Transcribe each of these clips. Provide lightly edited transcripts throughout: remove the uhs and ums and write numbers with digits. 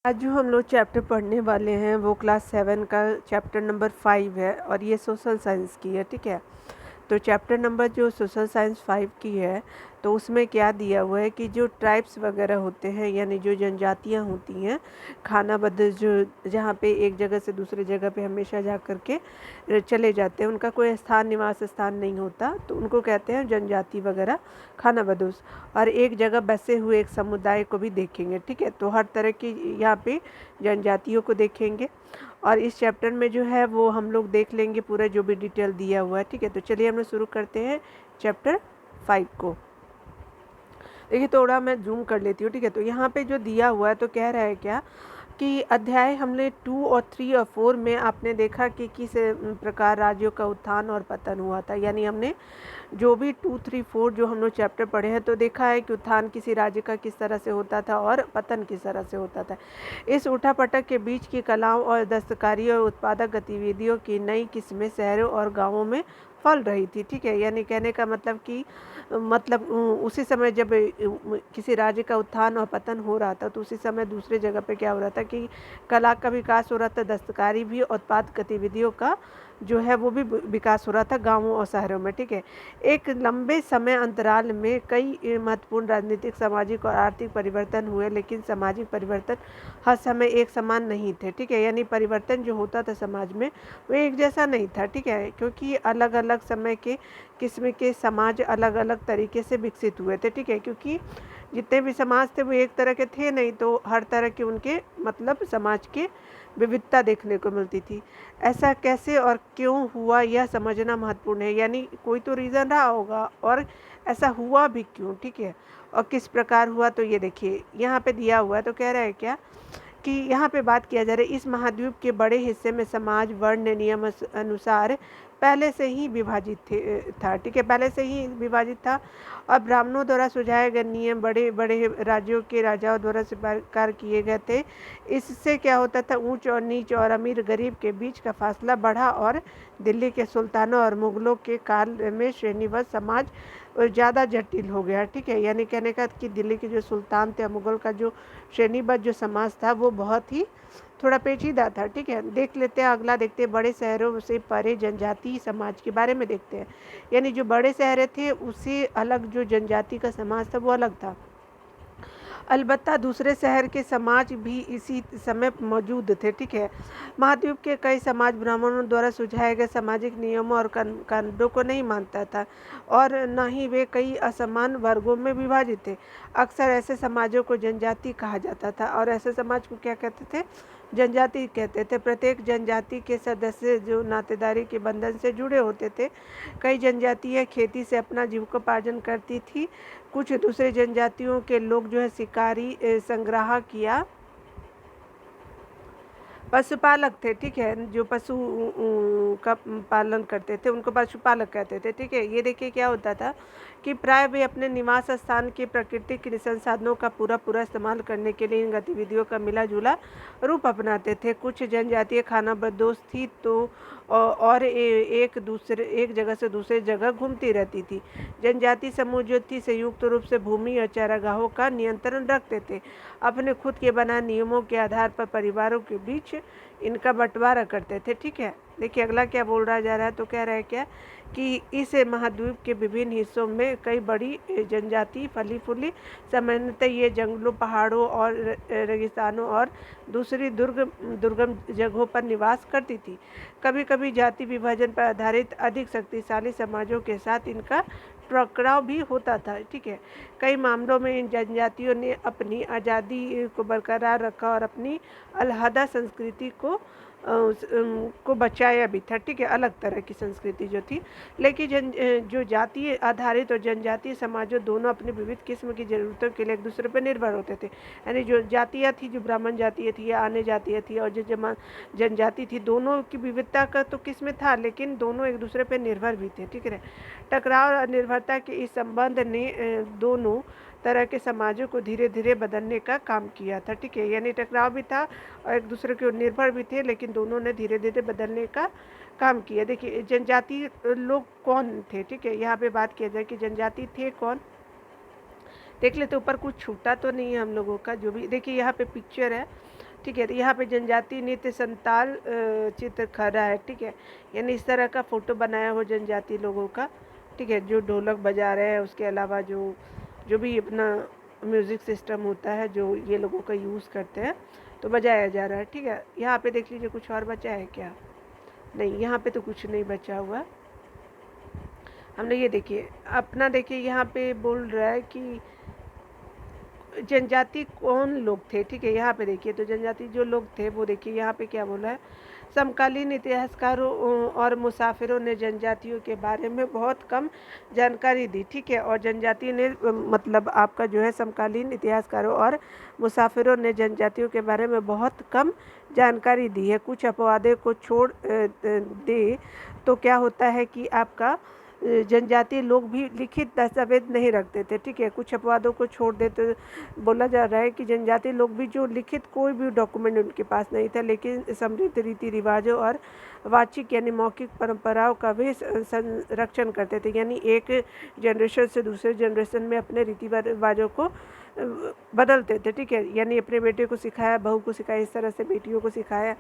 आज जो हम लोग चैप्टर पढ़ने वाले हैं वो क्लास 7 का चैप्टर नंबर 5 है और ये सोशल साइंस की है। ठीक है, तो चैप्टर नंबर जो सोशल साइंस 5 की है तो उसमें क्या दिया हुआ है कि जो ट्राइब्स वगैरह होते हैं यानी जो जनजातियां होती हैं खानाबद्ध, जो जहाँ पे एक जगह से दूसरी जगह पे हमेशा जा कर के चले जाते हैं, उनका कोई स्थान निवास स्थान नहीं होता, तो उनको कहते हैं जनजाति वगैरह खानाबदोश। और एक जगह बसे हुए एक समुदाय को भी देखेंगे। ठीक है, तो हर तरह की यहाँ पे जनजातियों को देखेंगे और इस चैप्टर में जो है वो हम लोग देख लेंगे पूरा जो भी डिटेल दिया हुआ है। ठीक है, तो चलिए हम लोग शुरू करते हैं चैप्टर 5 को। देखिए थोड़ा मैं जूम कर लेती हूँ। ठीक है, तो यहाँ पे जो दिया हुआ है तो कह रहा है क्या कि अध्याय हमने 2 और 3 और 4 में आपने देखा कि किस प्रकार राज्यों का उत्थान और पतन हुआ था। यानी हमने जो भी 2, 3, 4 जो हम लोग चैप्टर पढ़े हैं तो देखा है कि उत्थान किसी राज्य का किस तरह से होता था और पतन किस तरह से होता था। इस उठापटक के बीच की कलाओं और दस्तकारी और उत्पादक गतिविधियों की नई किस्में शहरों और गांवों में फल रही थी। ठीक है, यानी कहने का मतलब कि उसी समय जब किसी राज्य का उत्थान और पतन हो रहा था तो उसी समय दूसरे जगह पे क्या हो रहा था कि कला का विकास हो रहा था, दस्तकारी भी, उत्पाद गतिविधियों का जो है वो भी विकास हो रहा था गांवों और शहरों में। ठीक है, एक लंबे समय अंतराल में कई महत्वपूर्ण राजनीतिक, सामाजिक और आर्थिक परिवर्तन हुए, लेकिन सामाजिक परिवर्तन हर समय एक समान नहीं थे। ठीक है, यानी परिवर्तन जो होता था समाज में वो एक जैसा नहीं था। ठीक है, क्योंकि अलग अलग समय के किस्म के समाज अलग अलग तरीके से विकसित हुए थे। ठीक है, क्योंकि जितने भी समाज थे वो एक तरह के थे नहीं, तो हर तरह के उनके मतलब समाज के विविधता देखने को मिलती थी। ऐसा कैसे और क्यों हुआ यह समझना महत्वपूर्ण है, यानी कोई तो रीज़न रहा होगा और ऐसा हुआ भी क्यों। ठीक है, और किस प्रकार हुआ, तो ये देखिए यहाँ पे दिया हुआ है। तो कह रहा है क्या कि यहाँ पे बात किया जा रहा है इस महाद्वीप के बड़े हिस्से में समाज वर्ण नियम अनुसार पहले से ही विभाजित था। ठीक है, पहले से ही विभाजित था और ब्राह्मणों द्वारा सुझाए गए नियम बड़े बड़े राज्यों के राजाओं द्वारा स्वीकार किए गए थे। इससे क्या होता था, ऊंच और नीच और अमीर गरीब के बीच का फासला बढ़ा और दिल्ली के सुल्तानों और मुगलों के काल में श्रेणीबद्ध समाज ज़्यादा जटिल हो गया। ठीक है, यानी कहने का कि दिल्ली के जो सुल्तान थे, मुगल का जो श्रेणीबद्ध जो समाज था वो बहुत ही थोड़ा पेचीदा था। ठीक है, देख लेते हैं अगला, देखते हैं बड़े शहरों से परे जनजाति समाज के बारे में देखते हैं। यानी जो बड़े शहर थे उससे अलग जो जनजाति का समाज था वो अलग था। अलबत्ता दूसरे शहर के समाज भी इसी समय मौजूद थे। ठीक है, महाद्वीप के कई समाज ब्राह्मणों द्वारा सुझाए गए सामाजिक नियमों और कानूनों को नहीं मानता था और न ही वे कई असमान वर्गों में विभाजित थे। अक्सर ऐसे समाजों को जनजाति कहा जाता था और ऐसे समाज को क्या कहते थे, जनजाति कहते थे। प्रत्येक जनजाति के सदस्य जो नातेदारी के बंधन से जुड़े होते थे। कई जनजातियाँ खेती से अपना जीविकोपार्जन करती थी। कुछ दूसरे जनजातियों के लोग जो है शिकारी संग्रह किया पशुपालक थे। ठीक है, जो पशु का पालन करते थे उनको पशुपालक कहते थे। ठीक है, ये देखिए क्या होता था कि प्राय वे अपने निवास स्थान के प्राकृतिक संसाधनों का पूरा इस्तेमाल करने के लिए इन गतिविधियों का मिला जुला रूप अपनाते थे। कुछ जनजातीय खानाबदोश थी तो और एक जगह से दूसरे जगह घूमती रहती थी। जनजाति समूह जो थी संयुक्त रूप से भूमि और चारागाहों का नियंत्रण रखते थे। अपने खुद के बना नियमों के आधार पर परिवारों के बीच इनका बंटवारा करते थे। ठीक है, देखिए अगला क्या बोल रहा जा रहा है। तो कह रहा है क्या कि इस महाद्वीप के विभिन्न हिस्सों में कई बड़ी जनजाति फली फूली सामान्यतः ये जंगलों, पहाड़ों और रेगिस्तानों और दूसरी दुर्गम जगहों पर निवास करती थी। कभी कभी जाति विभाजन पर आधारित अधिक शक्तिशाली समाजों के साथ इनका टकराव भी होता था। ठीक है, कई मामलों में इन जनजातियों ने अपनी आज़ादी को बरकरार रखा और अपनी अलहदा संस्कृति को बचाया भी था। ठीक है, अलग तरह की संस्कृति जो थी, लेकिन जो जातीय आधारित और जनजातीय समाजों दोनों अपनी विविध किस्म की ज़रूरतों के लिए एक दूसरे पर निर्भर होते थे। यानी जो जातियाँ थी, जो ब्राह्मण जातीय थी या अन्य जातीय थी और जो जनजाति थी, दोनों की विविधता का तो किस्म था लेकिन दोनों एक दूसरे पर निर्भर भी थे। ठीक है, टकराव और निर्भरता के इस संबंध ने दोनों तरह के समाजों को धीरे धीरे बदलने का काम किया था। ठीक है, यानी टकराव भी था और एक दूसरे के निर्भर भी थे, लेकिन दोनों ने धीरे धीरे बदलने का काम किया। देखिए जनजाति लोग कौन थे। ठीक है, यहाँ पे बात किया जाए कि जनजाति थे कौन, देख लेते ऊपर कुछ छूटा तो नहीं है हम लोगों का जो भी। देखिए यहाँ पे पिक्चर है। ठीक है। तो यहाँ पे जनजाति नृत्य संताल चित्र खड़ा है, ठीक है, यानी इस तरह का फोटो बनाया हो जनजाति लोगों का, ठीक है, जो ढोलक बजा रहे हैं, उसके अलावा जो जो भी अपना म्यूज़िक सिस्टम होता है जो ये लोगों का यूज़ करते हैं, तो बजाया जा रहा है, ठीक है। यहाँ पे देख लीजिए कुछ और बचा है क्या? नहीं, यहाँ पे तो कुछ नहीं बचा हुआ। हमने ये देखिए अपना, देखिए यहाँ पे बोल रहा है कि जनजाति कौन लोग थे, ठीक है। यहाँ पे देखिए तो जनजाति जो लोग थे वो देखिए यहाँ पे क्या बोला है, समकालीन इतिहासकारों और मुसाफिरों ने जनजातियों के बारे में बहुत कम जानकारी दी, ठीक है। और जनजाति ने मतलब आपका जो है समकालीन इतिहासकारों और मुसाफिरों ने जनजातियों के बारे में बहुत कम जानकारी दी है। कुछ अपवादों को छोड़ दे तो क्या होता है कि आपका जनजातीय लोग भी लिखित दस्तावेज नहीं रखते थे, ठीक है। कुछ अपवादों को छोड़ देते बोला जा रहा है कि जनजातीय लोग भी जो लिखित कोई भी डॉक्यूमेंट उनके पास नहीं था, लेकिन समृद्ध रीति रिवाजों और वाचिक यानी मौखिक परंपराओं का भी संरक्षण करते थे, यानी एक जनरेशन से दूसरे जनरेशन में अपने रीति रिवाजों को बदलते थे, ठीक है। यानी अपने बेटे को सिखाया, बहू को सिखाया, इस तरह से बेटियों को सिखाया,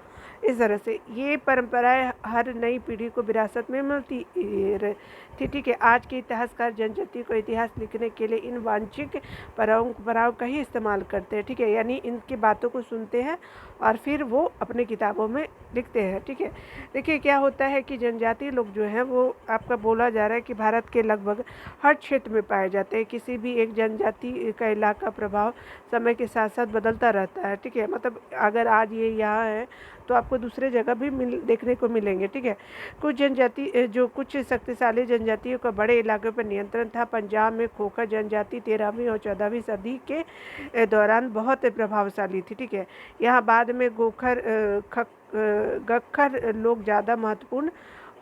इस तरह से ये परंपराएं हर नई पीढ़ी को विरासत में मिलती थी, ठीक है। आज के इतिहासकार जनजाति को इतिहास लिखने के लिए इन वांछित परंपराओं का ही इस्तेमाल करते हैं, ठीक है, यानी इनकी बातों को सुनते हैं और फिर वो अपने किताबों में लिखते हैं, ठीक है। देखिए क्या होता है कि जनजातीय लोग जो हैं वो आपका बोला जा रहा है कि भारत के लगभग हर क्षेत्र में पाए जाते हैं। किसी भी एक जनजाति का इलाका प्रभाव समय के साथ साथ बदलता रहता है, ठीक है। मतलब अगर आज ये यहाँ है तो आपको दूसरे जगह भी देखने को मिलेंगे, ठीक है। कुछ जनजाति जो कुछ शक्तिशाली जनजातियों का बड़े इलाके पर नियंत्रण था। पंजाब में खोखर जनजाति 13वीं और 14वीं सदी के दौरान बहुत प्रभावशाली थी, ठीक है। यहाँ बाद में गक्खर लोग ज़्यादा महत्वपूर्ण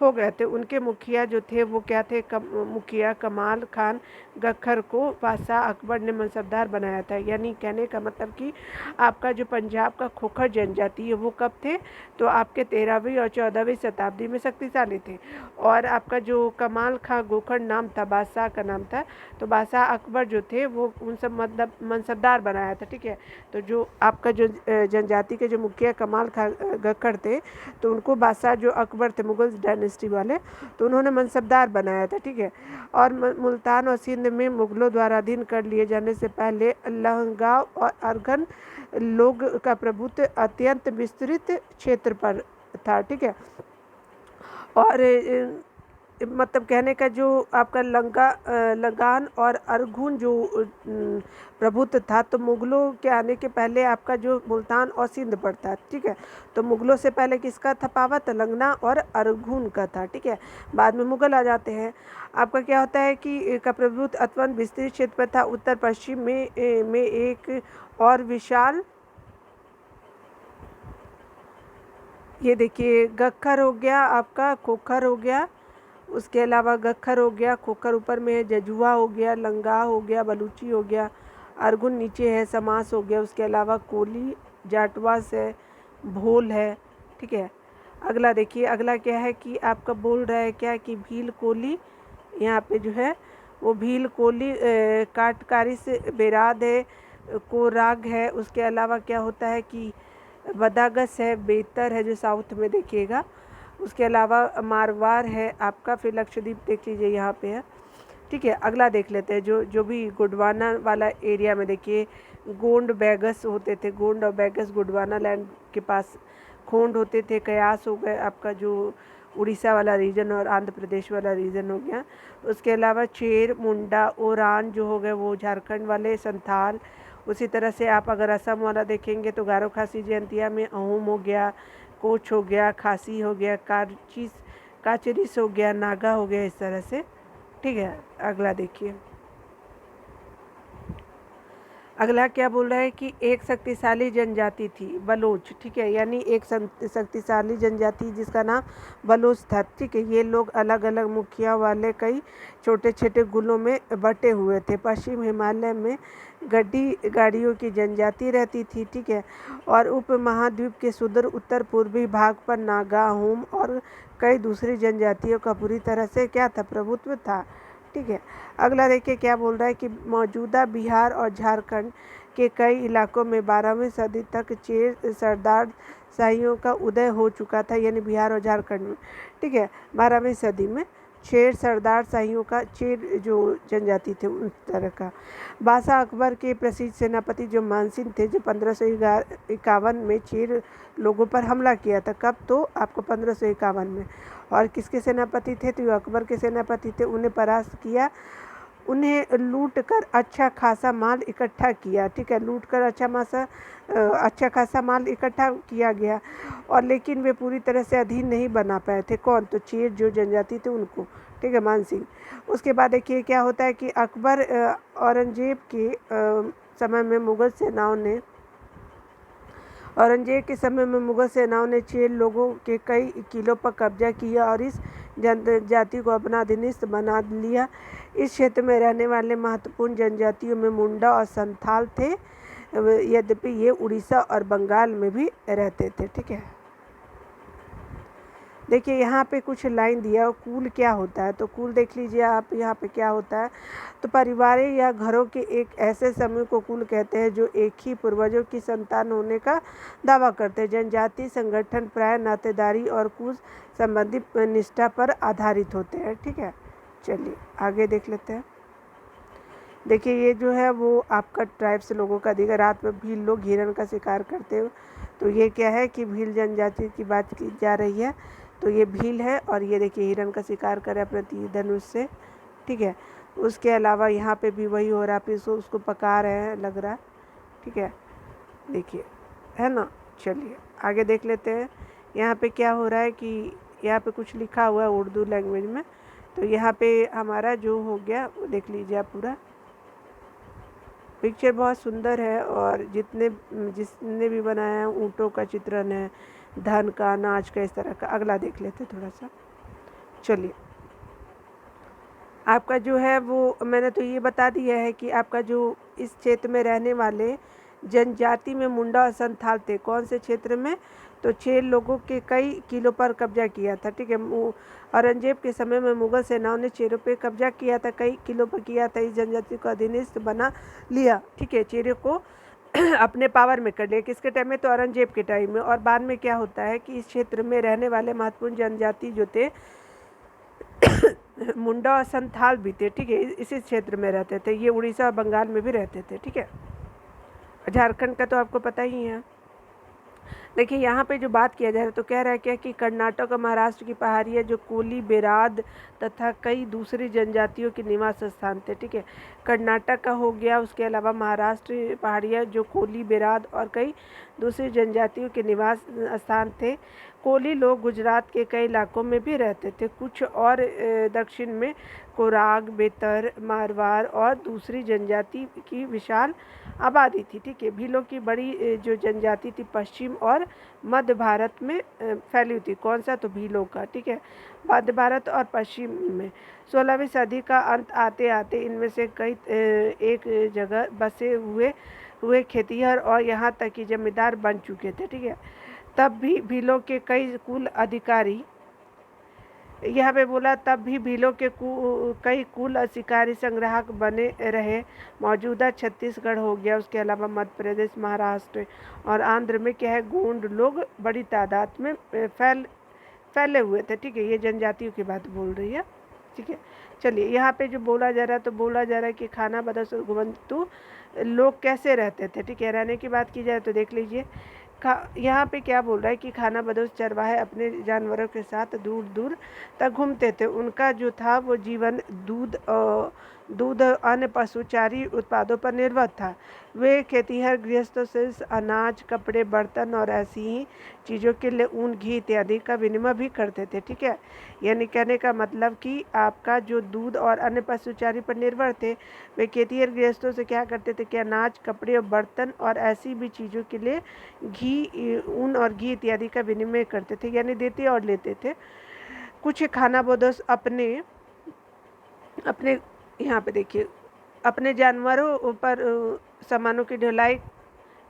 हो गए थे। उनके मुखिया जो थे वो क्या थे, मुखिया कमाल खान गक्खर को बादशाह अकबर ने मनसबदार बनाया था। यानी कहने का मतलब कि आपका जो पंजाब का खोखर जनजाति है वो कब थे, तो आपके 13वीं और 14वीं शताब्दी में शक्तिशाली थे। और आपका जो कमाल खां गोखर नाम था, बादशाह का नाम था, तो बादशाह अकबर जो थे वो उन सब मतलब मनसबदार बनाया था, ठीक है। तो जो आपका जो जनजाति के जो मुखिया कमाल खां गक्खर थे, तो उनको बादशाह जो अकबर थे मुगल डायनेस्टी वाले, तो उन्होंने मनसबदार बनाया था, ठीक है। और मुल्तान और सिंध में मुगलों द्वारा अधीन कर लिए जाने से पहले लहंगाव और अरगन लोग का प्रभुत्व अत्यंत विस्तृत क्षेत्र पर था, ठीक है। और मतलब कहने का जो आपका लगान और अरगुन जो प्रभुत्व था, तो मुगलों के आने के पहले आपका जो मुल्तान और सिंध पड़ता है, ठीक है। तो मुगलों से पहले किसका था पावत, लंगना और अरगुन का था, ठीक है। बाद में मुगल आ जाते हैं। आपका क्या होता है कि का प्रभुत्व अत्यंत विस्तृत क्षेत्र पर था। उत्तर पश्चिम में एक और विशाल, ये देखिए गक्खर हो गया, आपका खोखर हो गया, उसके अलावा गक्खर हो गया, खोखर ऊपर में है, जजुआ हो गया, लंगा हो गया, बलूची हो गया, अरगुन नीचे है, समास हो गया, उसके अलावा कोली, जाटवास है, भोल है, ठीक है। अगला देखिए, अगला क्या है कि आपका बोल रहा है क्या कि भील कोली, यहाँ पे जो है वो भील कोली काटकारी से बेराद है, कोराग है। उसके अलावा क्या होता है कि बदागस है, बेतर है जो साउथ में देखिएगा। उसके अलावा मारवाड़ है आपका, फिर लक्षद्वीप देख लीजिए यहाँ पे है, ठीक है। अगला देख लेते हैं जो भी गोंडवाना वाला एरिया में देखिए गोंड बैगस होते थे। गोंड और बैगस गोंडवाना लैंड के पास खोंड होते थे। कयास हो गए आपका जो उड़ीसा वाला रीजन और आंध्र प्रदेश वाला रीजन हो गया। उसके अलावा चेर, मुंडा, ओरान जो हो गए वो झारखंड वाले, संथाल। उसी तरह से आप अगर असम वाला देखेंगे तो गारो खासी जयंतिया में अहोम हो गया, कोच हो गया, खासी हो गया, काचरीस हो गया, नागा हो गया, इस तरह से, ठीक है। अगला देखिए, अगला क्या बोल रहा है कि एक शक्तिशाली जनजाति थी बलोच, ठीक है। यानी एक शक्तिशाली जनजाति जिसका नाम बलोच था, ठीक है। ये लोग अलग अलग मुखिया वाले कई छोटे छोटे गुलों में बटे हुए थे। पश्चिम हिमालय में गाड़ियों की जनजाति रहती थी, ठीक है। और उप महाद्वीप के सुदूर उत्तर पूर्वी भाग पर नागा, अहोम और कई दूसरी जनजातियों का पूरी तरह से क्या था, प्रभुत्व था, ठीक है। अगला देखिए क्या बोल रहा है कि मौजूदा बिहार और झारखंड के कई इलाकों में 12वीं सदी तक चेर सरदार शाहियों का उदय हो चुका था, यानी बिहार और झारखंड में, ठीक है। 12वीं सदी में चेर सरदार शाहियों का, चेर जो जनजाति थे उस तरह का। बादशाह अकबर के प्रसिद्ध सेनापति जो मानसिंह थे, जो 1551 में चेर लोगों पर हमला किया था। कब? तो आपको 1551 में। और किसके सेनापति थे? तो अकबर के सेनापति थे। उन्हें परास्त किया, उन्हें लूट कर अच्छा खासा माल इकट्ठा किया, ठीक है। लूट कर अच्छा खासा माल इकट्ठा किया गया, और लेकिन वे पूरी तरह से अधीन नहीं बना पाए थे। कौन? तो चेर जो जनजाति थे उनको, ठीक है, मानसिंह। उसके बाद देखिए क्या होता है कि अकबर औरंगजेब के समय में मुगल सेनाओं ने चेर लोगों के कई किलों पर कब्जा किया और इस जनजाति को अपना अधीनस्थ बना लिया। इस क्षेत्र में रहने वाले महत्वपूर्ण जनजातियों में मुंडा और संथाल थे, यद्यपि ये उड़ीसा और बंगाल में भी रहते थे, ठीक है। देखिए यहाँ पे कुछ लाइन दिया, कुल क्या होता है, तो कुल देख लीजिए आप यहाँ पे क्या होता है। तो परिवार या घरों के एक ऐसे समूह को कुल कहते हैं जो एक ही पूर्वजों की संतान होने का दावा करते हैं। जनजाति संगठन प्राय नातेदारी और कुल संबंधी निष्ठा पर आधारित होते हैं, ठीक है। चलिए आगे देख लेते हैं। देखिए ये जो है वो आपका ट्राइब्स लोगों का दिखा। रात में भील लोग हिरण का शिकार करते हो, तो ये क्या है कि भील जनजाति की बात की जा रही है। तो ये भील है, और ये देखिए हिरण का शिकार करे अपने तीर धनुष से, ठीक है। उसके अलावा यहाँ पे भी वही हो रहा है, फिर उसको पका रहे हैं लग रहा है, ठीक है। देखिए है ना। चलिए आगे देख लेते हैं। यहाँ पे क्या हो रहा है कि यहाँ पे कुछ लिखा हुआ है उर्दू लैंग्वेज में। तो यहाँ पे हमारा जो हो गया वो देख लीजिए आप। पूरा पिक्चर बहुत सुंदर है, और जिसने भी बनाया है, ऊँटों का चित्रण है, धन का, अनाज का, इस तरह का। अगला देख लेते थोड़ा सा। चलिए आपका जो है वो मैंने तो ये बता दिया है कि आपका जो इस क्षेत्र में रहने वाले जनजाति में मुंडा और संथाल थे। कौन से क्षेत्र में? तो चेर लोगों के कई किलों पर कब्जा किया था, ठीक है। औरंगजेब के समय में मुगल सेनाओं ने चेरों पे कब्जा किया था, कई किलों पर किया था। इस जनजाति को अधीनस्थ बना लिया, ठीक है। चेरों को अपने पावर में कर लिया। किसके टाइम में? तो औरंगजेब के टाइम में। और बाद में क्या होता है कि इस क्षेत्र में रहने वाले महत्वपूर्ण जनजाति जो थे मुंडा और संथाल भी थे, ठीक है। इसी क्षेत्र में रहते थे। ये उड़ीसा और बंगाल में भी रहते थे, ठीक है। झारखंड का तो आपको पता ही है। देखिए यहाँ पे जो बात किया जा रहा है, तो कह रहा है क्या कि कर्नाटक और महाराष्ट्र की पहाड़ियाँ जो कोली, बेराद तथा कई दूसरी जनजातियों के निवास स्थान थे, ठीक है। कर्नाटक का हो गया, उसके अलावा महाराष्ट्र पहाड़ियाँ जो कोली, बेराद और कई दूसरी जनजातियों के निवास स्थान थे। कोली लोग गुजरात के कई इलाकों में भी रहते थे। कुछ और दक्षिण में कोराग, बेतर, मारवाड़ और दूसरी जनजाति की विशाल आबादी थी, ठीक है। भीलों की बड़ी जो जनजाति थी पश्चिम और मध्य भारत में फैली हुई थी। कौन सा? तो भीलों का, ठीक है। मध्य भारत और पश्चिम में 16वीं सदी का अंत आते आते इनमें से कई एक जगह बसे हुए खेतिहर और यहाँ तक कि जमींदार बन चुके थे, ठीक है। तब भी भीलों के कई कुल अधिकारी, यहाँ पे बोला तब भी भीलों के कई कुल शिकारी संग्राहक बने रहे। मौजूदा छत्तीसगढ़ हो गया, उसके अलावा मध्य प्रदेश, महाराष्ट्र और आंध्र में क्या है, गोंड लोग बड़ी तादाद में फैले हुए थे, ठीक है। ये जनजातियों की बात बोल रही है, ठीक है। चलिए यहाँ पे जो बोला जा रहा है, तो बोला जा रहा है कि खाना बदोश और घुमंतु लोग कैसे रहते थे, ठीक है। रहने की बात की जाए तो देख लीजिए यहाँ पे क्या बोल रहा है कि खाना बदोश चरवाहे अपने जानवरों के साथ दूर दूर तक घूमते थे। उनका जो था वो जीवन दूध अन्य पशुचारी उत्पादों पर निर्भर था। वे खेतिहर गृहस्थों से अनाज, कपड़े, बर्तन और ऐसी ही चीज़ों के लिए ऊन, घी इत्यादि का विनिमय भी करते थे, ठीक है। यानी कहने का मतलब कि आपका जो दूध और अन्य पशुचारी पर निर्भर थे, वे खेतिहर गृहस्थों से क्या करते थे कि अनाज, कपड़े और बर्तन और ऐसी भी चीज़ों के लिए ऊन और घी इत्यादि का विनिमय करते थे, यानी देते और लेते थे। कुछ खाना बदोश अपने यहाँ पे देखिए अपने जानवरों पर सामानों की ढुलाई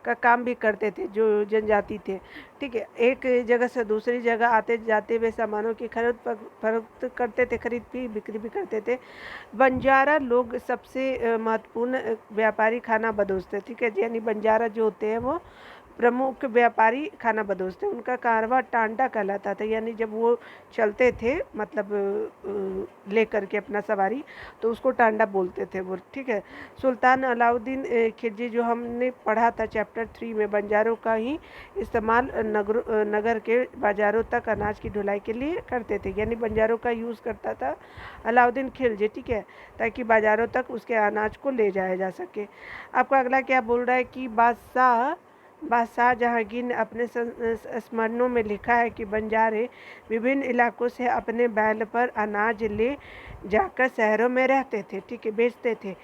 का काम भी करते थे जो जनजाति थे, ठीक है। एक जगह से दूसरी जगह आते जाते वे सामानों की खरीद फरोख्त करते थे, खरीद भी बिक्री भी करते थे। बंजारा लोग सबसे महत्वपूर्ण व्यापारी खाना बदोश थे, ठीक है। यानी बंजारा जो होते हैं वो प्रमुख व्यापारी खाना बदोश थे। उनका कारवां टांडा कहलाता था, यानी जब वो चलते थे मतलब लेकर के अपना सवारी, तो उसको टांडा बोलते थे वो, ठीक है। सुल्तान अलाउद्दीन खिलजी जो हमने पढ़ा था चैप्टर 3 में, बंजारों का ही इस्तेमाल नगर के बाज़ारों तक अनाज की ढुलाई के लिए करते थे, यानी बंजारों का यूज़ करता था अलाउद्दीन खिलजी, ठीक है, ताकि बाज़ारों तक उसके अनाज को ले जाया जा सके। आपका अगला क्या बोल रहा है कि बादशाह जहांगीर ने अपने स्मरणों में लिखा है कि बंजारे विभिन्न इलाकों से अपने बैल पर अनाज ले जाकर शहरों में रहते थे, ठीक है, बेचते थे।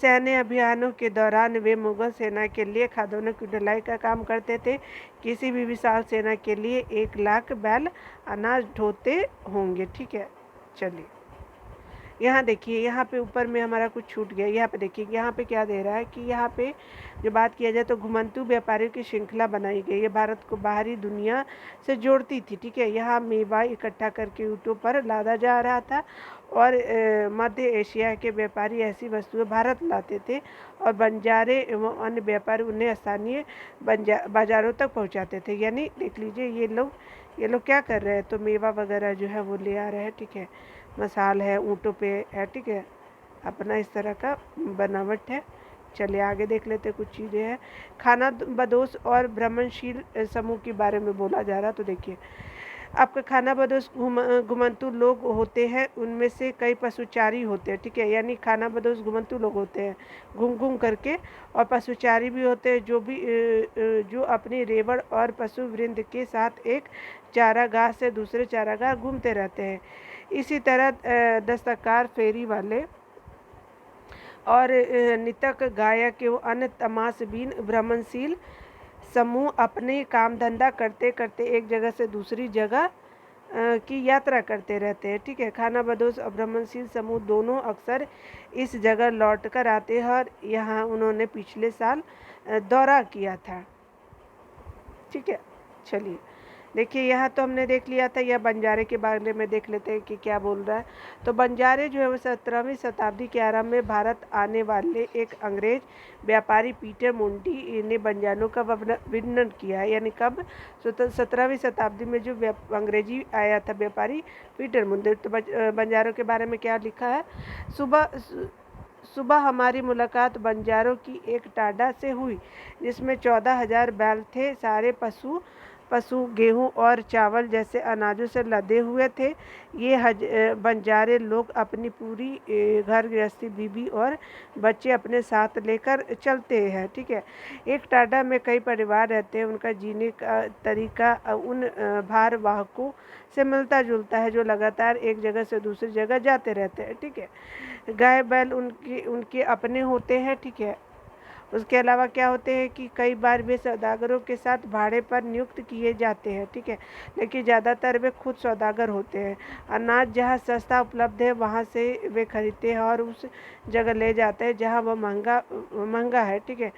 सैन्य अभियानों के दौरान वे मुगल सेना के लिए खदानों की ढुलाई का काम करते थे। किसी भी विशाल सेना के लिए 1 लाख बैल अनाज ढोते होंगे, ठीक है। चलिए यहाँ देखिए, यहाँ पे ऊपर में हमारा कुछ छूट गया। यहाँ पे देखिए, यहाँ पे क्या दे रहा है कि यहाँ पे जो बात किया जाए तो घुमंतू व्यापारियों की श्रृंखला बनाई गई है, भारत को बाहरी दुनिया से जोड़ती थी, ठीक है। यहाँ मेवा इकट्ठा करके ऊँटों पर लादा जा रहा था और मध्य एशिया के व्यापारी ऐसी वस्तुएं भारत लाते थे और बंजारे एवं अन्य व्यापारी उन्हें स्थानीय बाज़ारों तक पहुँचाते थे। यानी देख लीजिए ये लोग क्या कर रहे हैं, तो मेवा वगैरह जो है वो ले आ रहे हैं, ठीक है। मसाल है, ऊँटों पे है, ठीक है, अपना इस तरह का बनावट है। चलिए आगे देख लेते कुछ चीज़ें हैं। खाना बदोश और भ्रमणशील समूह के बारे में बोला जा रहा, तो देखिए आपका खाना बदोश घुमंतू लोग होते हैं, उनमें से कई पशुचारी होते हैं, ठीक है। यानी खाना बदोश घुमंतू लोग होते हैं घूम घूम करके, और पशुचारी भी होते हैं जो अपनी रेवड़ और पशु वृंद के साथ एक चारागाह से दूसरे चारागाह घूमते रहते हैं। इसी तरह दस्तकार, फेरी वाले और नृतक, गायक एवं अन्य तमाशबीन भ्रमणशील समूह अपने काम धंधा करते करते एक जगह से दूसरी जगह की यात्रा करते रहते हैं, ठीक है। खाना बदोश और भ्रमणशील समूह दोनों अक्सर इस जगह लौट कर आते हैं और यहाँ उन्होंने पिछले साल दौरा किया था, ठीक है। चलिए देखिए, यहाँ तो हमने देख लिया था। यह बंजारे के बारे में देख लेते हैं कि क्या बोल रहा है। तो बंजारे जो है वो 17वीं शताब्दी के आरंभ में भारत आने वाले एक अंग्रेज व्यापारी पीटर मोंटी ने बंजारों का वर्णन किया है। यानी कब? 17वीं शताब्दी में जो अंग्रेजी आया था व्यापारी पीटर मोंटी। तो बंजारों के बारे में क्या लिखा है? सुबह हमारी मुलाकात बंजारों की एक टाडा से हुई जिसमें 14,000 बैल थे। सारे पशु गेहूं और चावल जैसे अनाजों से लदे हुए थे। ये बंजारे लोग अपनी पूरी घर गृहस्थी, बीबी और बच्चे अपने साथ लेकर चलते हैं, ठीक है। एक टाडा में कई परिवार रहते हैं। उनका जीने का तरीका उन भारवाहकों से मिलता जुलता है जो लगातार एक जगह से दूसरी जगह जाते रहते हैं, ठीक है। गाय बैल उनके अपने होते हैं, ठीक है। उसके अलावा क्या होते हैं कि कई बार वे सौदागरों के साथ भाड़े पर नियुक्त किए जाते हैं, ठीक है, लेकिन ज़्यादातर वे खुद सौदागर होते हैं। अनाज जहाँ सस्ता उपलब्ध है वहाँ से वे खरीदते हैं और उस जगह ले जाते हैं जहाँ वह महंगा है, ठीक है।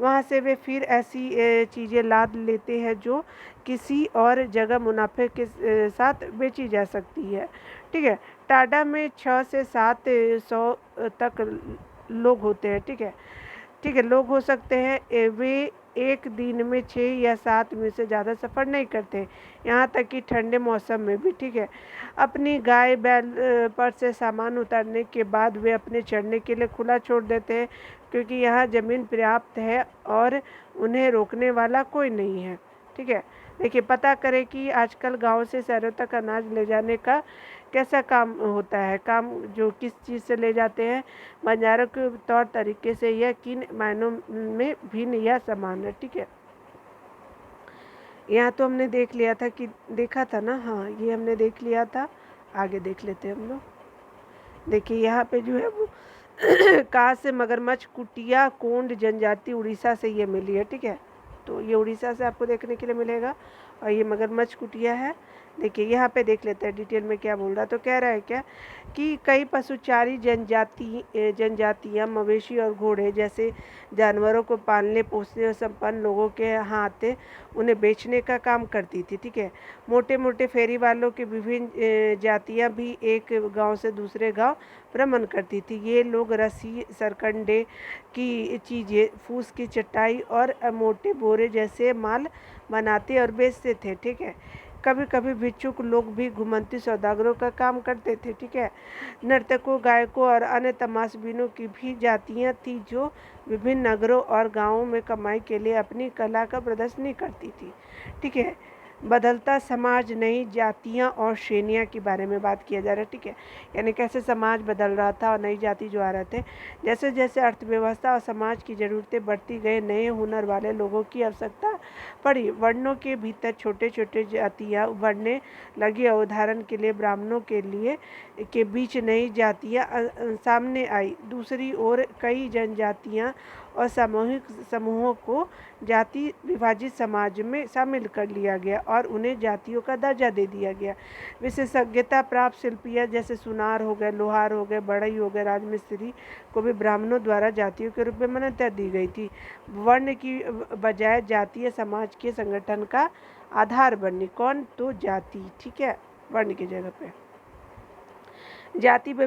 वहाँ से वे फिर ऐसी चीज़ें लाद लेते हैं जो किसी और जगह मुनाफे के साथ बेची जा सकती है, ठीक है। टाडा में 6 से 700 तक लोग होते हैं, ठीक है, ठीक है, लोग हो सकते हैं। वे एक दिन में 6 या 7 में से ज़्यादा सफ़र नहीं करते, यहाँ तक कि ठंडे मौसम में भी, ठीक है। अपनी गाय बैल पर से सामान उतारने के बाद वे अपने चढ़ने के लिए खुला छोड़ देते हैं क्योंकि यहाँ ज़मीन पर्याप्त है और उन्हें रोकने वाला कोई नहीं है, ठीक है। देखिए, पता करें कि आजकल गांव से शहरों तक अनाज ले जाने का कैसा काम होता है। काम जो किस चीज़ से ले जाते हैं, बंजारों के तौर तरीके से, या किन मायनों में भिन्न या समान है, ठीक है। यहाँ तो हमने देख लिया था कि देखा था ना, हाँ ये हमने देख लिया था। आगे देख लेते हैं हम लोग। देखिए यहाँ पे जो है वो कहाँ से? मगरमच्छ, कुटिया कोंड जनजाति उड़ीसा से ये मिली है, ठीक है। तो ये उड़ीसा से आपको देखने के लिए मिलेगा। और ये मगरमच्छ कुटिया है। देखिए यहाँ पे देख लेते हैं डिटेल में क्या बोल रहा है। तो कह रहा है क्या कि कई पशुचारी जनजातियाँ मवेशी और घोड़े जैसे जानवरों को पालने पोसने और संपन्न लोगों के यहाँ आते उन्हें बेचने का काम करती थी। ठीक है, मोटे मोटे फेरी वालों की विभिन्न जातियाँ भी एक गांव से दूसरे गांव भ्रमण करती थी। ये लोग रस्सी सरकंडे की चीज़ें, फूस की चटाई और मोटे बोरे जैसे माल बनाते और बेचते थे। ठीक है, कभी कभी भिक्षुक लोग भी घुमंती सौदागरों का काम करते थे। ठीक है, नर्तकों, गायकों और अन्य तमाशबीनों की भी जातियां थी जो विभिन्न नगरों और गांवों में कमाई के लिए अपनी कला का प्रदर्शनी करती थी। ठीक है, बदलता समाज, नई जातियां और श्रेणियां के बारे में बात किया जा रहा है। ठीक है, यानी कैसे समाज बदल रहा था और नई जाति जो आ रहे थे। जैसे जैसे अर्थव्यवस्था और समाज की ज़रूरतें बढ़ती गई, नए हुनर वाले लोगों की आवश्यकता पड़ी। वर्णों के भीतर छोटे छोटे जातियाँ उभरने लगी। उदाहरण के लिए ब्राह्मणों के बीच नई जातियाँ सामने आई। दूसरी ओर कई जनजातियाँ और सामूहिक समूहों को जाति विभाजित समाज में शामिल कर लिया गया और उन्हें जातियों का दर्जा दे दिया गया। विशेषज्ञता प्राप्त शिल्पियाँ जैसे सुनार हो गए, लोहार हो गए, बढ़ई हो गए, राजमिस्त्री को भी ब्राह्मणों द्वारा जातियों के रूप में मान्यता दी गई थी। वर्ण की बजाय जातीय समाज के संगठन का आधार बनी। कौन? तो जाति। ठीक है, वर्ण की जगह पे जाति पे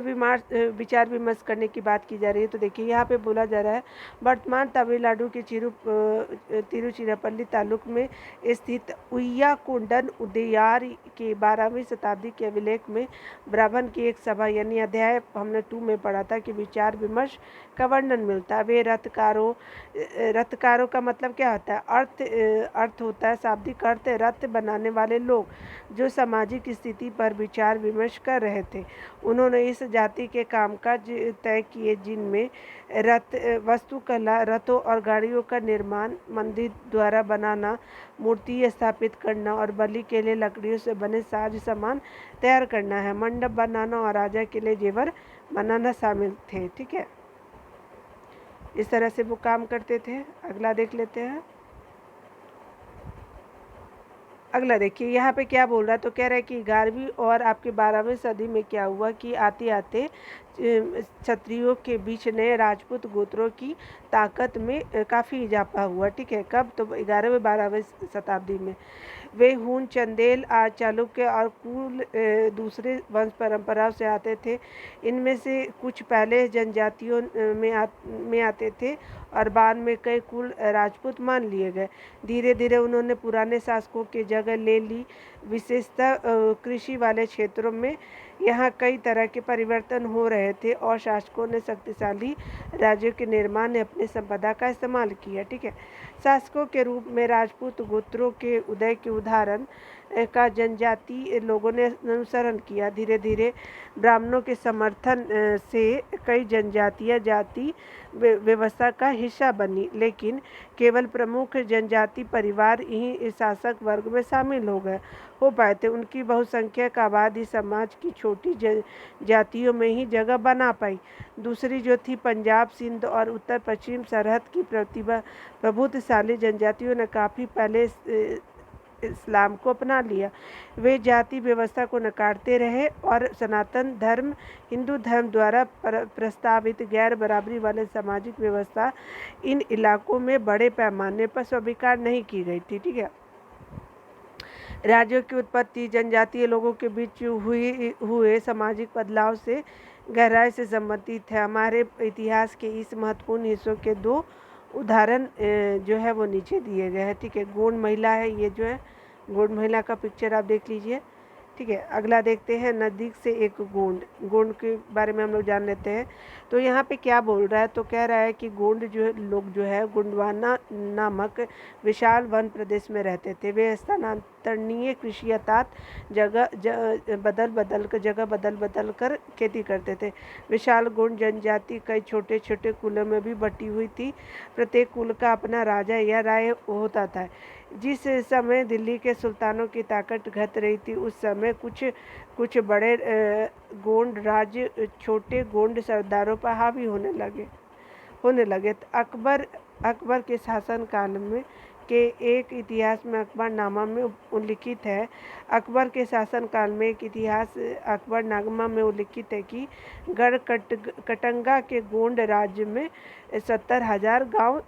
विचार विमर्श करने की बात की जा रही है। तो देखिए यहाँ पे बोला जा रहा है वर्तमान तमिलनाडु के तिरुचिरापल्ली तालुक में स्थित उय्याकोंडन उदयार के 12वीं शताब्दी के अभिलेख में ब्राह्मण की एक सभा यानी अध्याय हमने 2 में पढ़ा था कि विचार विमर्श का वर्णन मिलता है। वे रथकारों का मतलब क्या होता है? अर्थ होता है, शाब्दिक अर्थ, रथ बनाने वाले लोग जो सामाजिक स्थिति पर विचार विमर्श कर रहे थे। उन्होंने इस जाति के कामकाज तय किए जिनमें वस्तुकला, रथों और गाड़ियों का निर्माण, मंदिर द्वारा बनाना, मूर्ति स्थापित करना और बलि के लिए लकड़ियों से बने साज सामान तैयार करना है, मंडप बनाना और राजा के लिए जेवर बनाना शामिल थे। ठीक है, इस तरह से वो काम करते थे। अगला देख लेते हैं। अगला देखिए यहाँ पे क्या बोल रहा है। तो कह रहा है कि 11वीं और आपके 12वीं सदी में क्या हुआ कि आते आते क्षत्रियों के बीच नए राजपूत गोत्रों की ताकत में काफ़ी इजाफा हुआ। ठीक है, कब? तो 11वीं 12वीं शताब्दी में वे हून, चंदेल, चालुक्य और कुल दूसरे वंश परंपराओं से आते थे। इनमें से कुछ पहले जनजातियों में आते थे और बाद में कई कुल राजपूत मान लिए गए। धीरे धीरे उन्होंने पुराने शासकों की जगह ले ली। विशेषतः कृषि वाले क्षेत्रों में यहाँ कई तरह के परिवर्तन हो रहे थे और शासकों ने शक्तिशाली राज्यों के निर्माण में अपनी संपदा का इस्तेमाल किया। ठीक है, शासकों के रूप में राजपूत गोत्रों के उदय के उदाहरण का जनजाति लोगों ने अनुसरण किया। धीरे धीरे ब्राह्मणों के समर्थन से कई जनजातियाँ जाति व्यवस्था का हिस्सा बनी, लेकिन केवल प्रमुख जनजाति परिवार ही शासक वर्ग में शामिल हो पाए थे। उनकी बहुसंख्यक आबादी समाज की छोटी जातियों में ही जगह बना पाई। दूसरी जो थी पंजाब, सिंध और उत्तर पश्चिम सरहद की प्रभुत्वशाली जनजातियों ने काफ़ी पहले इस्लाम को अपना लिया। वे जाति व्यवस्था को नकारते रहे और सनातन धर्म, हिंदू धर्म द्वारा प्रस्तावित गैर बराबरी वाले सामाजिक व्यवस्था इन इलाकों में बड़े पैमाने पर स्वीकार नहीं की गई थी। ठीक है, राज्यों की उत्पत्ति जनजातीय लोगों के बीच हुए सामाजिक बदलाव से गहराई से संबंधित है। हमारे इतिहास के इस महत्वपूर्ण हिस्सों के 2 उदाहरण जो है वो नीचे दिए गए हैं। ठीक है, गोंड महिला है, ये जो है गोंड महिला का पिक्चर आप देख लीजिए। ठीक है, अगला देखते हैं नज़दीक से एक गोंड के बारे में हम लोग जान लेते हैं। तो यहाँ पे क्या बोल रहा है? तो कह रहा है कि गोंड लोग जो है गोंडवाना नामक विशाल वन प्रदेश में रहते थे। वे स्थानांतरणीय कृषि अर्थात जगह बदल बदल कर खेती करते थे। विशाल गोंड जनजाति कई छोटे छोटे कुलों में भी बटी हुई थी। प्रत्येक कुल का अपना राजा या राय होता था। जिस समय दिल्ली के सुल्तानों की ताकत घट रही थी, उस समय कुछ बड़े गोंड राज्य छोटे गोंड सरदारों पर हावी होने लगे। तो अकबर के शासन काल में के एक इतिहास में अकबरनामा में उल्लिखित है। अकबर के शासनकाल में एक इतिहास अकबरनामा में उल्लिखित है कि कटंगा के गोंड राज्य में 70,000 गांव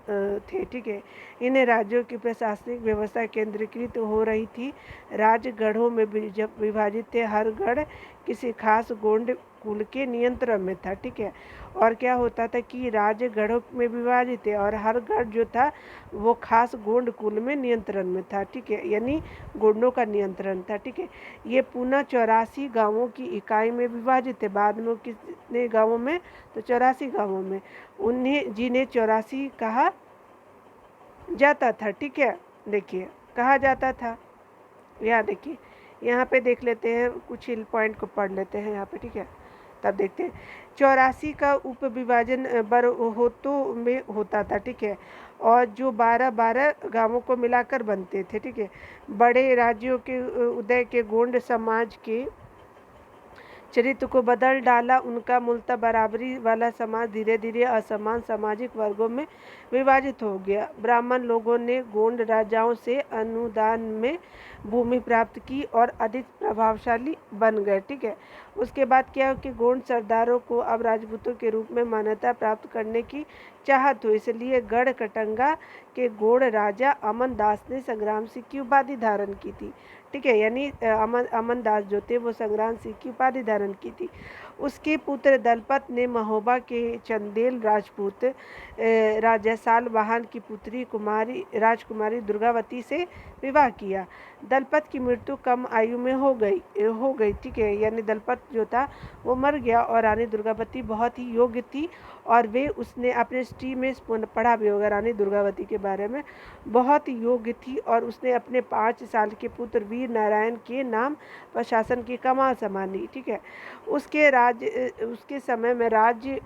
थे। ठीक है, इन राज्यों की प्रशासनिक व्यवस्था केंद्रीकृत हो रही थी। राजगढ़ों में जब विभाजित थे, हर गढ़ किसी खास गोंड कुल के नियंत्रण में था। ठीक है, और क्या होता था कि राजगढ़ों में विभाजित है और हर गढ़ जो था वो खास गोंड कुल में नियंत्रण में था। ठीक है, यानी गोंडों का नियंत्रण था। ठीक है, ये पुनः 84 गांवों की इकाई में विभाजित है। बाद में कितने गांवों में? तो 84 गांवों में, उन्हें जिन्हें 84 कहा जाता था। ठीक है, देखिए कहा जाता था। यहाँ देखिए, यहाँ पे देख लेते हैं, कुछ पॉइंट को पढ़ लेते हैं यहाँ पे। ठीक है, तब देखते हैं। 84 का उप विभाजन बरहोतों में होता था। ठीक है, और जो 12 गांवों को मिलाकर बनते थे। ठीक है, बड़े राज्यों के उदय के गोंड समाज के चरित्र को बदल डाला। उनका मूलतः बराबरी वाला समाज धीरे धीरे असमान सामाजिक वर्गों में विभाजित हो गया। ब्राह्मण लोगों ने गोंड राजाओं से अनुदान में भूमि प्राप्त की और अधिक प्रभावशाली बन गए। ठीक है, उसके बाद क्या कि गोंड सरदारों को अब राजपूतों के रूप में मान्यता प्राप्त करने की चाहत हुई, इसलिए गढ़ कटंगा के गोंड राजा अमन दास ने संग्राम सिंह की उपाधि धारण की थी। ठीक है, यानी अमन दास जो थे वो संग्राम सिंह की उपाधि धारण की थी। उसके पुत्र दलपत ने महोबा के चंदेल राजपूत राजा सालवाहन की पुत्री राजकुमारी दुर्गावती से विवाह किया। दलपत की मृत्यु कम आयु में हो गई। ठीक है, यानी दलपत जो था वो मर गया और रानी दुर्गावती बहुत ही योग्य थी और वे उसने अपने हिस्ट्री में पढ़ा भी होगा रानी दुर्गावती के बारे में, बहुत योग्य थी और उसने अपने 5 साल के पुत्र वीर नारायण के नाम पर शासन की कमान संभाली। ठीक है, उसके समय में राज्य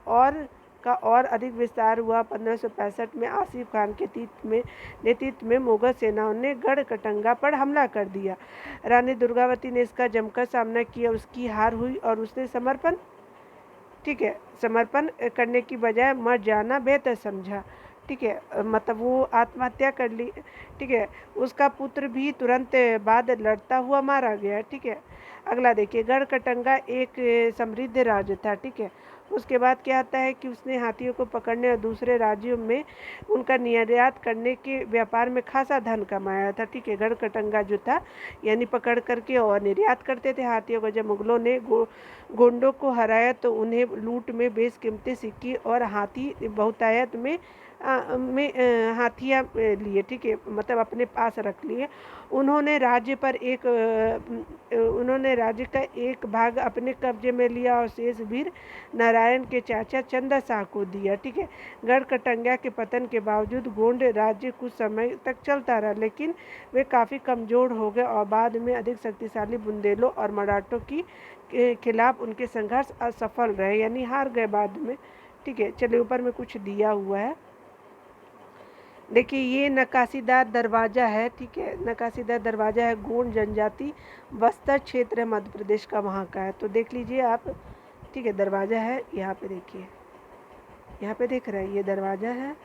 और अधिक विस्तार हुआ। 1565 में आसिफ खान के नेतृत्व में मुगल सेनाओं ने गढ़ कटंगा पर हमला कर दिया। रानी दुर्गावती ने इसका जमकर सामना किया, उसकी हार हुई और उसने समर्पण करने की बजाय मर जाना बेहतर समझा। ठीक है, मतलब वो आत्महत्या कर ली। ठीक है, उसका पुत्र भी तुरंत बाद लड़ता हुआ मारा गया। ठीक है, अगला देखिए, गढ़ कटंगा एक समृद्ध राज्य था। ठीक है, उसके बाद क्या आता है कि उसने हाथियों को पकड़ने और दूसरे राज्यों में उनका निर्यात करने के व्यापार में खासा धन कमाया था। ठीक है, गढ़ कटंगा जो था यानी पकड़ करके और निर्यात करते थे हाथियों को। जब मुगलों ने गोंडों को हराया तो उन्हें लूट में बेशकीमती सिक्के और हाथी बहुतायत में हाथियाँ लिए। ठीक है, मतलब अपने पास रख लिए। उन्होंने राज्य का एक भाग अपने कब्जे में लिया और शेष वीर नारायण के चाचा चंदा शाह को दिया। ठीक है, गढ़ कटंगा के पतन के बावजूद गोंड राज्य कुछ समय तक चलता रहा, लेकिन वे काफ़ी कमज़ोर हो गए और बाद में अधिक शक्तिशाली बुंदेलों और मराठों के खिलाफ उनके संघर्ष असफल रहे, यानी हार गए बाद में। ठीक है, चलिए ऊपर में कुछ दिया हुआ है, देखिए ये नक्काशीदार दरवाज़ा है। ठीक है, नक्काशीदार दरवाज़ा है, गोंड जनजाति बस्तर क्षेत्र मध्य प्रदेश का वहाँ का है, तो देख लीजिए आप। ठीक है, दरवाज़ा है, यहाँ पे देखिए, यहाँ पे देख रहे हैं, ये दरवाज़ा है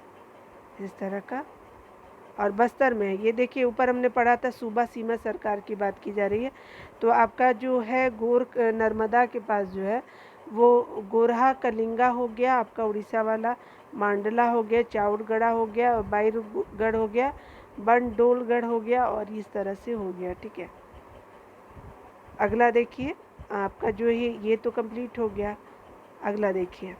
इस तरह का और बस्तर में है। ये देखिए ऊपर हमने पढ़ा था सूबा सीमा सरकार की बात की जा रही है, तो आपका जो है नर्मदा के पास जो है वो गोरहा कलिंगा हो गया, आपका उड़ीसा वाला मांडला हो गया, चाउरगढ़ा हो गया, बाईरगढ़ हो गया, बंडोलगढ़ हो गया और इस तरह से हो गया। ठीक है, अगला देखिए आपका जो ये तो कंप्लीट हो गया। अगला देखिए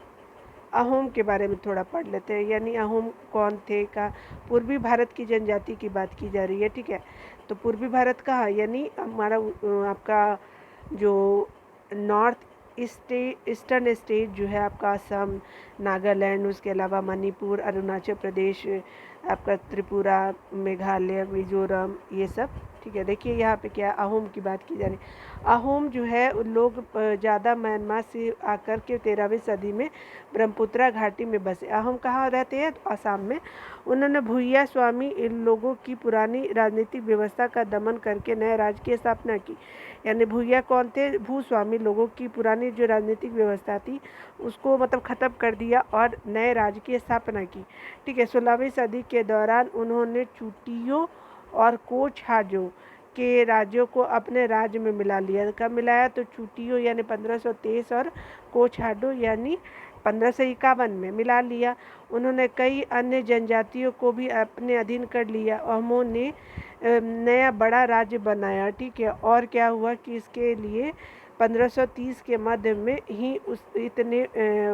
अहोम के बारे में थोड़ा पढ़ लेते हैं, यानी अहोम कौन थे का पूर्वी भारत की जनजाति की बात की जा रही है। ठीक है, तो पूर्वी भारत का यानी हमारा आपका जो नॉर्थ ईस्टर्न स्टेट जो है आपका असम, नागालैंड, उसके अलावा मणिपुर, अरुणाचल प्रदेश, आपका त्रिपुरा, मेघालय, मिजोरम, ये सब। ठीक ठीक है। देखिए यहाँ पे क्या अहोम की बात की जा रही। अहोम जो है उन लोग ज़्यादा म्यांमार से आकर के 13वीं सदी में ब्रह्मपुत्रा घाटी में बसे। अहोम कहाँ रहते हैं? तो आसाम में। उन्होंने भूया स्वामी इन लोगों की पुरानी राजनीतिक व्यवस्था का दमन करके नए राज्य की स्थापना की। यानी भूया कौन थे? भूस्वामी लोगों की पुरानी जो राजनीतिक व्यवस्था थी उसको मतलब ख़त्म कर दिया और नए राज्य की स्थापना की। ठीक है। 16वीं सदी के दौरान उन्होंने चूटियों और कोचहाजों के राज्यों को अपने राज्य में मिला लिया। कब मिलाया? तो चूटियों यानी 1523 और कोचहाडो यानी 1551 में मिला लिया। उन्होंने कई अन्य जनजातियों को भी अपने अधीन कर लिया। अहोमों ने नया बड़ा राज्य बनाया। ठीक है। और क्या हुआ कि इसके लिए 1530 के मध्य में ही इतने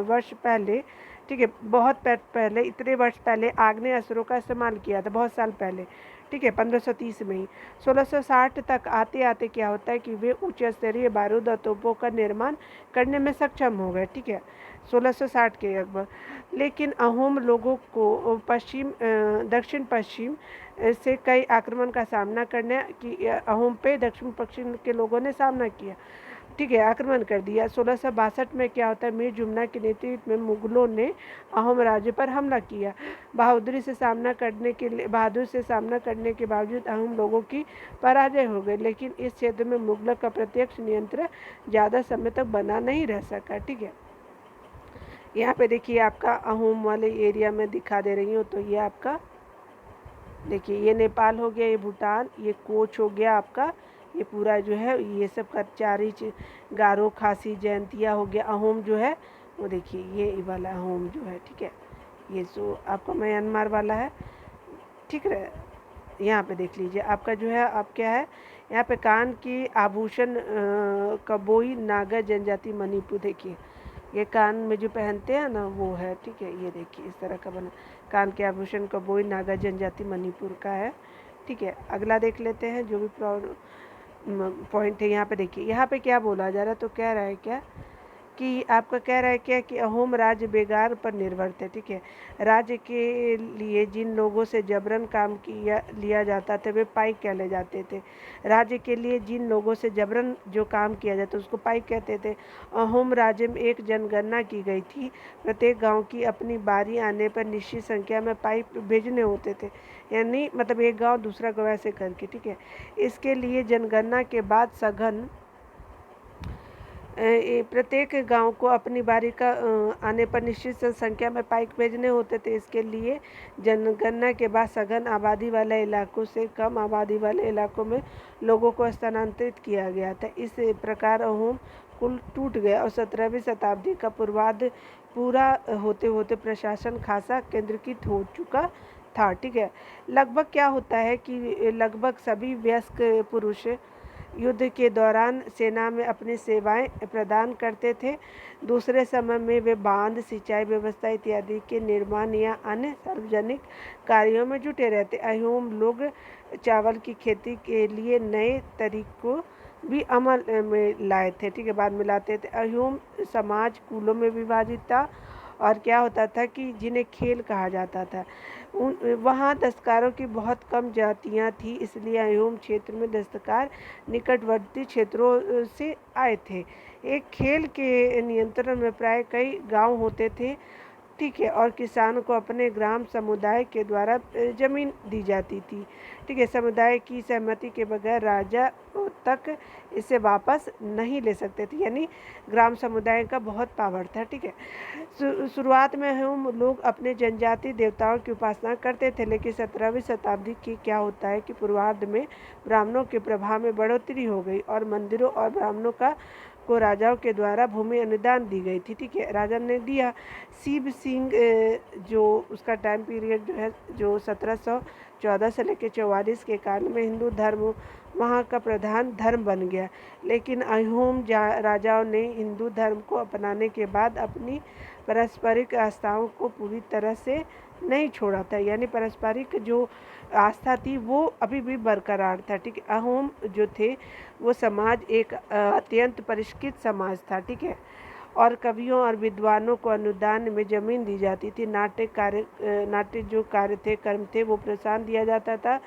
वर्ष पहले, ठीक है, बहुत पहले, इतने वर्ष पहले आग्नेय अस्त्रों का इस्तेमाल किया था, बहुत साल पहले। ठीक है। 1530 में ही 1660 तक आते आते क्या होता है कि वे उच्च स्तरीय बारूद और तोपों का निर्माण करने में सक्षम हो गए। ठीक है। 1660 के लगभग। लेकिन अहोम लोगों को दक्षिण पश्चिम से कई आक्रमण का सामना करने की अहोम पे दक्षिण पश्चिम के लोगों ने सामना किया। ठीक है। आक्रमण कर दिया। 1662 में क्या होता है? मीर जुमना के नेतृत्व में मुगलों ने अहोम राज्य पर हमला किया। बहादुरी से सामना करने के बावजूद अहोम लोगों की पराजय हो गई। लेकिन इस क्षेत्र में मुगलों का प्रत्यक्ष नियंत्रण ज़्यादा समय तक बना नहीं रह सका। ठीक है। यहाँ पे देखिए आपका अहोम वाले एरिया में दिखा दे रही हूँ। तो ये आपका देखिए, ये नेपाल हो गया, ये भूटान, ये कोच हो गया आपका, ये पूरा जो है ये सब का चारी गारो, खासी, जयंतिया हो गया। अहोम जो है वो देखिए ये वाला अहोम जो है। ठीक है। ये जो आपका म्यांमार वाला है। ठीक है। यहाँ पे देख लीजिए आपका जो है आप क्या है, यहाँ पे कान की आभूषण कबोई नागा जनजाति मणिपुर। देखिए ये कान में जो पहनते हैं ना वो है। ठीक है। ये देखिए इस तरह का बना कान के आभूषण कबोई नागा जनजाति मणिपुर का है। ठीक है। अगला देख लेते हैं जो भी पॉइंट है। यहाँ पे देखिए यहाँ पे क्या बोला जा रहा है। तो कह रहा है क्या कि आपका कह रहा है क्या कि अहोम राज्य बेगार पर निर्भर थे। ठीक है। राज्य के लिए जिन लोगों से जबरन काम लिया जाता था वे पाइक कहले जाते थे। राज्य के लिए जिन लोगों से जबरन जो काम किया जाता उसको पाइक कहते थे। अहोम राज्य में एक जनगणना की गई थी। प्रत्येक गांव की अपनी बारी आने पर निश्चित संख्या में पाइक भेजने होते थे। यानी मतलब एक गांव दूसरा गांव ऐसे करके। ठीक है। इसके लिए जनगणना के बाद सघन प्रत्येक गांव को अपनी बारी का आने पर निश्चित संख्या में पाइक भेजने होते थे। इसके लिए जनगणना के बाद सघन आबादी वाले इलाकों से कम आबादी वाले इलाकों में लोगों को स्थानांतरित किया गया था। इस प्रकार अहोम कुल टूट गया और 17वीं शताब्दी का पूर्वार्ध पूरा होते होते प्रशासन खासा केंद्रीकृत हो चुका था। ठीक है। लगभग क्या होता है कि लगभग सभी वयस्क पुरुष युद्ध के दौरान सेना में अपनी सेवाएं प्रदान करते थे। दूसरे समय में वे बांध, सिंचाई व्यवस्था इत्यादि के निर्माण या अन्य सार्वजनिक कार्यों में जुटे रहते। अहोम लोग चावल की खेती के लिए नए तरीकों भी अमल में लाए थे। ठीक है। बाद में लाते थे। अहोम समाज कुलों में विभाजित था और क्या होता था कि जिन्हें खेल कहा जाता था। वहाँ दस्तकारों की बहुत कम जातियाँ थी, इसलिए अहोम क्षेत्र में दस्तकार निकटवर्ती क्षेत्रों से आए थे। एक खेल के नियंत्रण में प्राय कई गांव होते थे। ठीक है। और किसान को अपने ग्राम समुदाय के द्वारा जमीन दी जाती थी। ठीक है। समुदाय की सहमति के बगैर राजा तक इसे वापस नहीं ले सकते थे। यानी ग्राम समुदाय का बहुत पावर था। ठीक है। शुरुआत में हम लोग अपने जनजाति देवताओं की उपासना करते थे, लेकिन 17वीं शताब्दी की क्या होता है कि पूर्वार्ध में ब्राह्मणों के प्रभाव में बढ़ोतरी हो गई और मंदिरों और ब्राह्मणों को राजाओं के द्वारा भूमि अनुदान दी गई थी। ठीक है। राजा ने दिया। शिव सिंह जो उसका टाइम पीरियड जो है जो 1714 से लेकर 44 के काल में हिंदू धर्म वहाँ का प्रधान धर्म बन गया। लेकिन अहोम राजाओं ने हिंदू धर्म को अपनाने के बाद अपनी पारस्परिक आस्थाओं को पूरी तरह से नहीं छोड़ा था। यानी पारस्परिक जो आस्था थी वो अभी भी बरकरार था। ठीक है। अहोम जो थे वो समाज एक अत्यंत परिष्कृत समाज था। ठीक है। और कवियों और विद्वानों को अनुदान में जमीन दी जाती थी। नाट्य जो कार्य थे, कर्म थे, वो प्रोत्साहन दिया जाता था।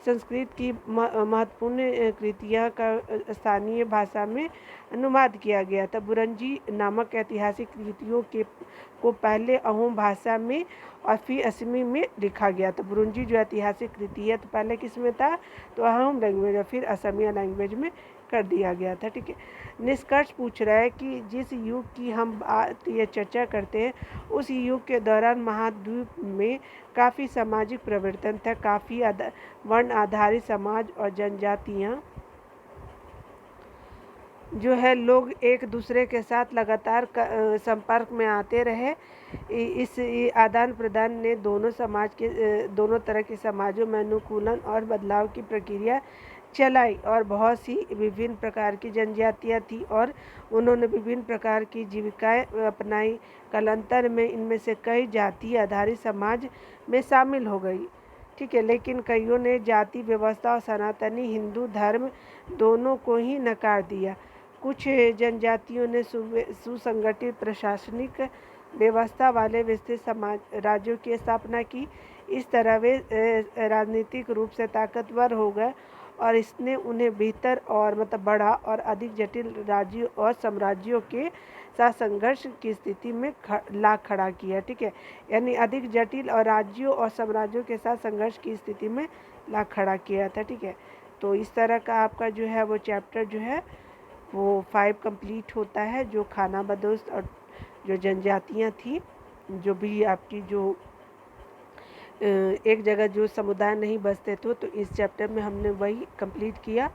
संस्कृत की महत्वपूर्ण कृतियाँ का स्थानीय भाषा में अनुवाद किया गया था। बुरंजी नामक ऐतिहासिक कृतियों को पहले अहोम भाषा में और फिर असमी में लिखा गया था। बुरुंजी जो ऐतिहासिक कृति है तो पहले किस में था, तो अहोम लैंग्वेज और फिर असमिया लैंग्वेज में कर दिया गया था। ठीक है, निष्कर्ष पूछ रहा है कि जिस युग की हम बात या चर्चा करते हैं उस युग के दौरान महाद्वीप में काफ़ी सामाजिक परिवर्तन था। काफ़ी वर्ण आधारित समाज और जनजातियाँ जो है लोग एक दूसरे के साथ लगातार संपर्क में आते रहे। इस आदान प्रदान ने दोनों तरह के समाजों में अनुकूलन और बदलाव की प्रक्रिया चलाई और बहुत सी विभिन्न प्रकार की जनजातियाँ थी और उन्होंने विभिन्न प्रकार की जीविकाएं अपनाई। कालांतर में इनमें से कई जाति आधारित समाज में शामिल हो गई। ठीक है, लेकिन कईयों ने जाति व्यवस्था और सनातनी हिंदू धर्म दोनों को ही नकार दिया। कुछ जनजातियों ने सुसंगठित प्रशासनिक व्यवस्था वाले विस्तृत समाज राज्यों की स्थापना की। इस तरह वे राजनीतिक रूप से ताकतवर हो गए और इसने उन्हें बेहतर और बड़ा और अधिक जटिल राज्यों और साम्राज्यों के साथ संघर्ष की स्थिति में ला खड़ा किया। ठीक है, यानी अधिक जटिल और राज्यों और साम्राज्यों के साथ संघर्ष की स्थिति में ला खड़ा किया था। ठीक है, तो इस तरह का आपका जो है वो चैप्टर जो है वो 5 कंप्लीट होता है, जो खाना बदोश और जो जनजातियाँ थी, जो भी आपकी जो एक जगह जो समुदाय नहीं बसते थे, तो इस चैप्टर में हमने वही कंप्लीट किया।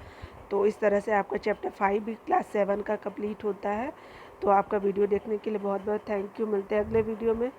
तो इस तरह से आपका चैप्टर 5 भी क्लास 7 का कंप्लीट होता है। तो आपका वीडियो देखने के लिए बहुत बहुत थैंक यू। मिलते हैं अगले वीडियो में।